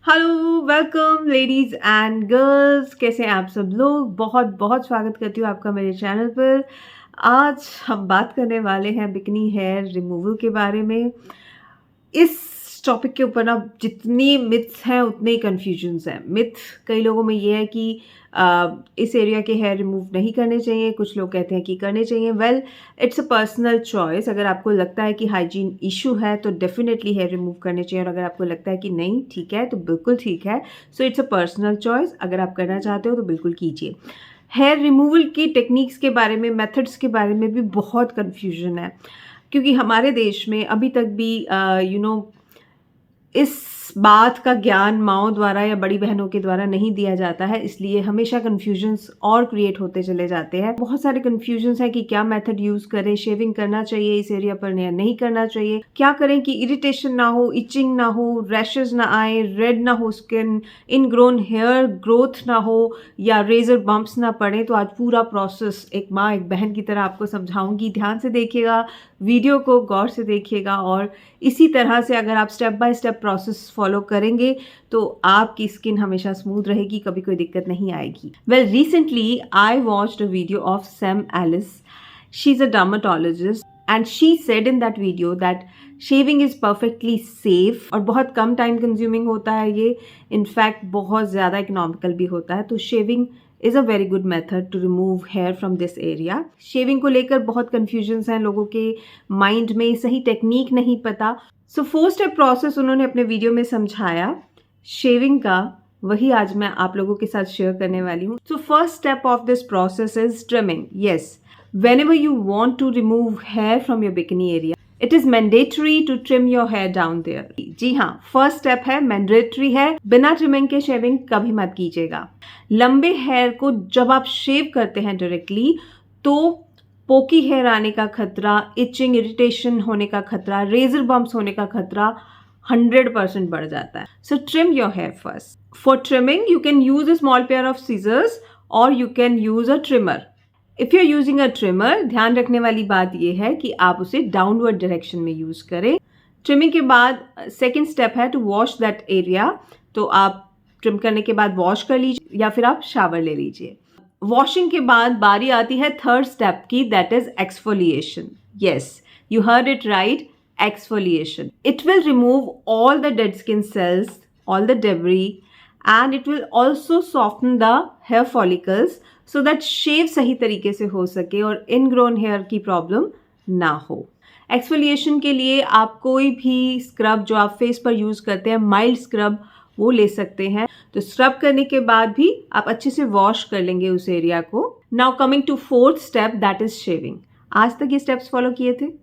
Hello, welcome ladies and girls. कैसे हैं आप सब लोग? बहुत बहुत स्वागत करती हूँ आपका मेरे चैनल पर। आज हम बात करने वाले हैं बिकनी हेयर रिमूवल के बारे में। इस टॉपिक के ऊपर ना जितनी मिथ्स हैं उतने ही कन्फ्यूजन्स हैं। मिथ कई लोगों में ये है कि इस एरिया के हेयर रिमूव नहीं करने चाहिए, कुछ लोग कहते हैं कि करने चाहिए। Well, it's a personal choice. अगर आपको लगता है कि हाइजीन इशू है तो डेफिनेटली हेयर रिमूव करने चाहिए, और अगर आपको लगता है कि नहीं ठीक है तो बिल्कुल ठीक है। So it's a personal choice. अगर आप करना चाहते हो तो बिल्कुल कीजिए। हेयर रिमूवल की टेक्निक्स के बारे में, मेथड्स के बारे में भी बहुत कन्फ्यूजन है, क्योंकि हमारे देश में अभी तक भी इस बात का ज्ञान माँओं द्वारा या बड़ी बहनों के द्वारा नहीं दिया जाता है, इसलिए हमेशा कन्फ्यूजन्स और क्रिएट होते चले जाते हैं। बहुत सारे कन्फ्यूजन्स हैं कि क्या मेथड यूज़ करें, शेविंग करना चाहिए इस एरिया पर या नहीं करना चाहिए, क्या करें कि इरिटेशन ना हो, इचिंग ना हो, रैशेज ना आए, रेड ना हो स्किन, इनग्रोन हेयर ग्रोथ ना हो या रेजर बम्प्स ना पड़े। तो आज पूरा प्रोसेस एक माँ एक बहन की तरह आपको समझाऊंगी। ध्यान से देखिएगा, वीडियो को गौर से देखिएगा, और इसी तरह से अगर आप step by step process follow करेंगे तो आपकी स्किन हमेशा स्मूथ रहेगी, कभी कोई दिक्कत नहीं आएगी। Well, recently I watched a video of Sam Ellis. She is a dermatologist and she said in that video that shaving is perfectly safe, और बहुत कम टाइम कंज्यूमिंग होता है ये, इनफैक्ट बहुत ज़्यादा इकोनॉमिकल भी होता है। तो shaving is a very good method to remove hair from this area. Shaving को लेकर बहुत कन्फ्यूजन्स हैं लोगों के माइंड में, सही टेक्निक नहीं पता। सो 4 स्टेप प्रोसेस उन्होंने अपने वीडियो में समझाया शेविंग का, वही आज मैं आप लोगों के साथ शेयर करने वाली हूँ। So first step of this process is trimming. Yes, whenever you want to remove hair from your bikini area, it is mandatory to trim your hair down there. जी हाँ, फर्स्ट स्टेप है, mandatory है। बिना trimming के shaving कभी मत कीजिएगा। लंबे hair को जब आप शेव करते हैं डायरेक्टली, तो पोकी हेयर आने का खतरा, इचिंग इरिटेशन होने का खतरा, रेजर बम्प्स होने का खतरा 100% बढ़ जाता है। So trim your hair first. For trimming you can use a small pair of scissors और you can use a trimmer. If you are using a trimmer, ध्यान रखने वाली बात यह है कि आप उसे डाउनवर्ड डायरेक्शन में यूज करें। ट्रिमिंग के बाद सेकेंड स्टेप है टू वॉश दैट एरिया. तो आप ट्रिम करने के बाद वॉश कर लीजिए या फिर आप शावर ले लीजिए। वॉशिंग के बाद बारी आती है थर्ड स्टेप की, that is exfoliation. Yes, you heard it right, exfoliation. It will remove all the dead skin cells, all the debris, and it will also soften the hair follicles so that shave सही तरीके से हो सके और ingrown hair की problem ना हो. Exfoliation के लिए आप कोई भी स्क्रब जो आप फेस पर यूज़ करते हैं, माइल्ड स्क्रब, वो ले सकते हैं. तो स्क्रब करने के बाद भी आप अच्छे से वॉश कर लेंगे उस एरिया को. Now coming to fourth step, that is shaving. आज तक ये स्टेप्स फॉलो किए थे?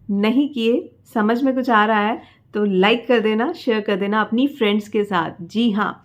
नहीं किए? समझ में कुछ आ रहा है तो लाइक कर देना, शेयर कर देना अपनी फ्रेंड्स के साथ. जी हाँ,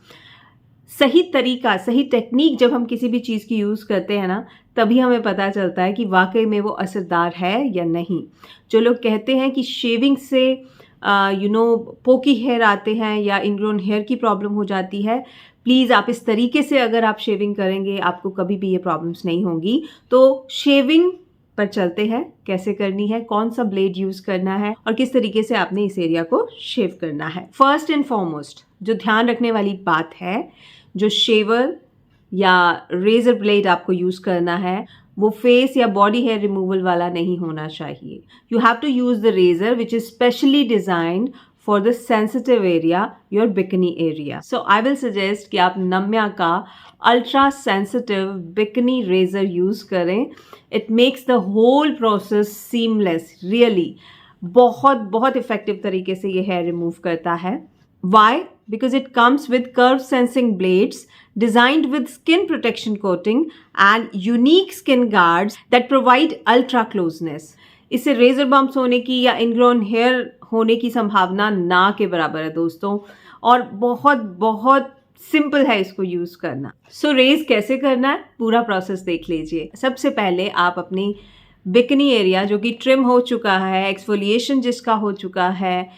सही तरीका, सही टेक्निक जब हम किसी भी चीज़ की यूज़ करते हैं ना, तभी हमें पता चलता है कि वाकई में वो असरदार है या नहीं. जो लोग कहते हैं कि शेविंग से पोकी हेयर आते हैं या इनग्रोन हेयर की प्रॉब्लम हो जाती है, प्लीज़ आप इस तरीके से अगर आप शेविंग करेंगे आपको कभी भी ये प्रॉब्लम्स नहीं होंगी. तो शेविंग पर चलते हैं, कैसे करनी है, कौन सा ब्लेड यूज़ करना है और किस तरीके से आपने इस एरिया को शेव करना है. फर्स्ट एंड फॉरमोस्ट जो ध्यान रखने वाली बात है, जो शेवर या रेजर ब्लेड आपको यूज़ करना है वो फेस या बॉडी हेयर रिमूवल वाला नहीं होना चाहिए. You have to use the razor which is specially designed for the sensitive area, your bikini area. So I will suggest कि आप नम्या का ultra sensitive bikini razor use करें. It makes the whole process seamless. Really बहुत बहुत effective तरीके से ये hair remove करता है. Why? Because it comes with curve sensing blades designed with skin protection coating and unique skin guards that provide ultra closeness. इससे razor bumps होने की या इनग्रोन हेयर होने की संभावना ना के बराबर है दोस्तों, और बहुत बहुत सिंपल है इसको यूज़ करना. सो रेज कैसे करना है, पूरा प्रोसेस देख लीजिए. सबसे पहले आप अपनी बिकनी एरिया जो कि ट्रिम हो चुका है, एक्सफोलिएशन जिसका हो चुका है,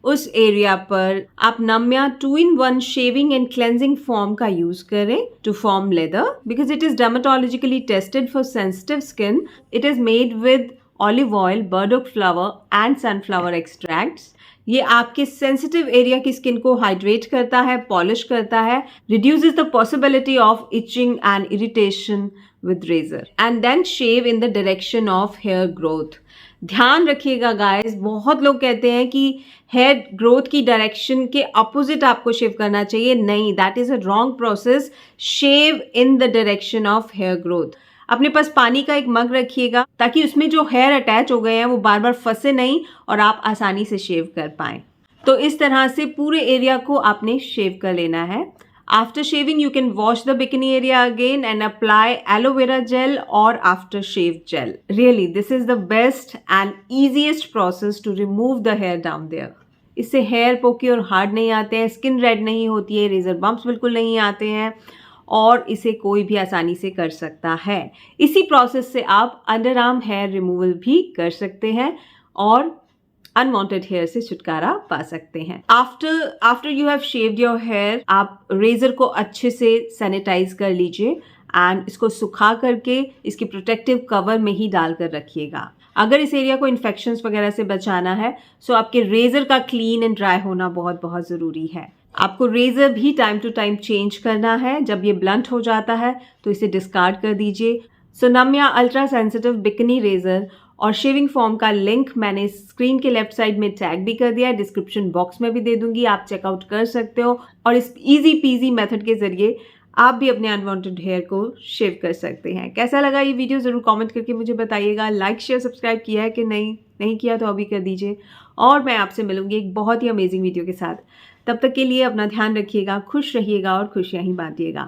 उस एरिया पर आप Namyaa 2-in-1 shaving and cleansing foam का यूज करें to form lather, because it is dermatologically tested for sensitive skin. It is made with olive oil, burdock flower and sunflower extracts. ये आपके सेंसिटिव एरिया की skin को hydrate करता है, polish करता है, reduces the possibility of itching and irritation with razor and then shave in the direction of hair growth. ध्यान रखिएगा गाइस, बहुत लोग कहते हैं कि हेयर ग्रोथ की डायरेक्शन के अपोजिट आपको शेव करना चाहिए। नहीं, that is a wrong process. Shave in the direction of hair growth. अपने पास पानी का एक मग रखिएगा ताकि उसमें जो हेयर अटैच हो गए हैं वो बार बार फंसे नहीं और आप आसानी से शेव कर पाएं। तो इस तरह से पूरे एरिया को आपने शेव कर लेना है। After shaving you can wash the bikini area again and apply aloe vera gel और after shave gel. Really this is the best and easiest process to remove the hair down there. इससे hair पोके और hard नहीं आते हैं, skin red नहीं होती है, रेजर बम्प्स बिल्कुल नहीं आते हैं और इसे कोई भी आसानी से कर सकता है। इसी प्रोसेस से आप अंडर आर्म हेयर रिमूवल भी कर सकते हैं और अनवांटेड हेयर से छुटकारा पा सकते हैं। After you have shaved your hair, आप रेजर को अच्छे से सैनिटाइज कर लीजिए एंड इसको सुखा करके इसके प्रोटेक्टिव कवर में ही डालकर रखिएगा। अगर इस एरिया को इन्फेक्शंस वगैरह से बचाना है तो आपके रेजर का क्लीन एंड ड्राई होना बहुत बहुत ज़रूरी है। आपको रेजर भी टाइम टू टाइम चेंज करना है। जब ये ब्लंट हो जाता है तो इसे डिस्कार्ड कर दीजिए। सोनामिया अल्ट्रा सेंसिटिव बिकनी रेजर और शेविंग फोम का लिंक मैंने स्क्रीन के लेफ्ट साइड में टैग भी कर दिया है, डिस्क्रिप्शन बॉक्स में भी दे दूंगी, आप चेकआउट कर सकते हो और इस इजी पीजी मेथड के जरिए आप भी अपने अनवांटेड हेयर को शेव कर सकते हैं। कैसा लगा ये वीडियो ज़रूर कमेंट करके मुझे बताइएगा। लाइक शेयर सब्सक्राइब किया है कि नहीं किया तो अभी कर दीजिए और मैं आपसे मिलूंगी एक बहुत ही अमेजिंग वीडियो के साथ। तब तक के लिए अपना ध्यान रखिएगा, खुश रहिएगा और खुशियां ही बांटिएगा।